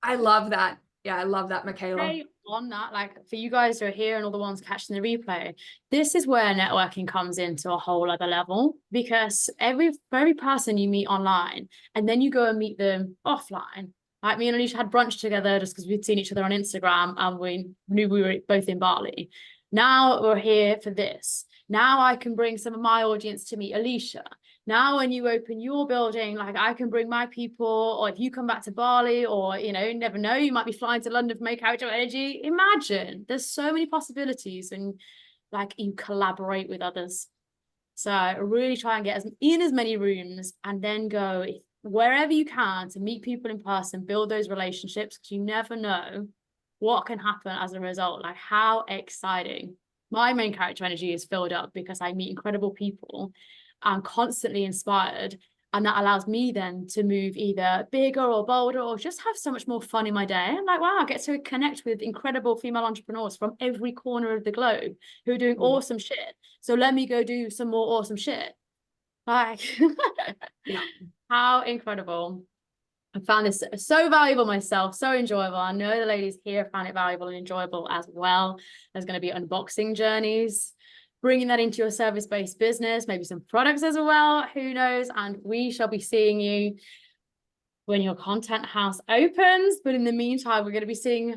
I love that. Yeah, I love that, Michaela. On that, like, for you guys who are here and all the ones catching the replay, this is where networking comes into a whole other level, because for every person you meet online and then you go and meet them offline. Like, me and Alisha had brunch together just because we'd seen each other on Instagram and we knew we were both in Bali. Now we're here for this. Now I can bring some of my audience to meet Alisha. Now when you open your building, like, I can bring my people, or if you come back to Bali, or, you know, never know, you might be flying to London for Make Character Energy. Imagine, there's so many possibilities, and like, you collaborate with others. So really try and get in as many rooms, and then go wherever you can to meet people in person, build those relationships, because you never know what can happen as a result. Like, how exciting. My main character energy is filled up because I meet incredible people. I'm constantly inspired, And that allows me then to move either bigger or bolder or just have so much more fun in my day. I'm like, wow, I get to connect with incredible female entrepreneurs from every corner of the globe who are doing awesome shit. So let me go do some more awesome shit. Like, Yeah. how incredible. I found this so valuable myself, so enjoyable. I know the ladies here found it valuable and enjoyable as well. There's going to be unboxing journeys, bringing that into your service-based business, maybe some products as well, who knows? And we shall be seeing you when your content house opens. But in the meantime, we're going to be seeing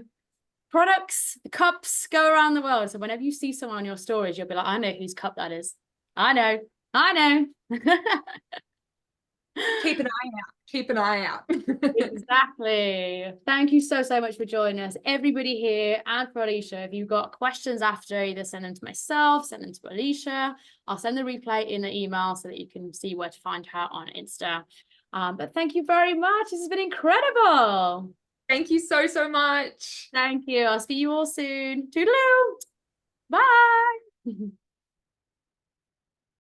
products, the cups go around the world. So whenever you see someone on your stories, you'll be like, I know whose cup that is. I know. Keep an eye out. Keep an eye out. Exactly. Thank you so much for joining us, everybody here, and for Alisha. If you've got questions after, either send them to myself, send them to Alisha. I'll send the replay in the email so that you can see where to find her on Insta. But thank you very much. This has been incredible. Thank you so much. Thank you. I'll see you all soon. Toodaloo. Bye.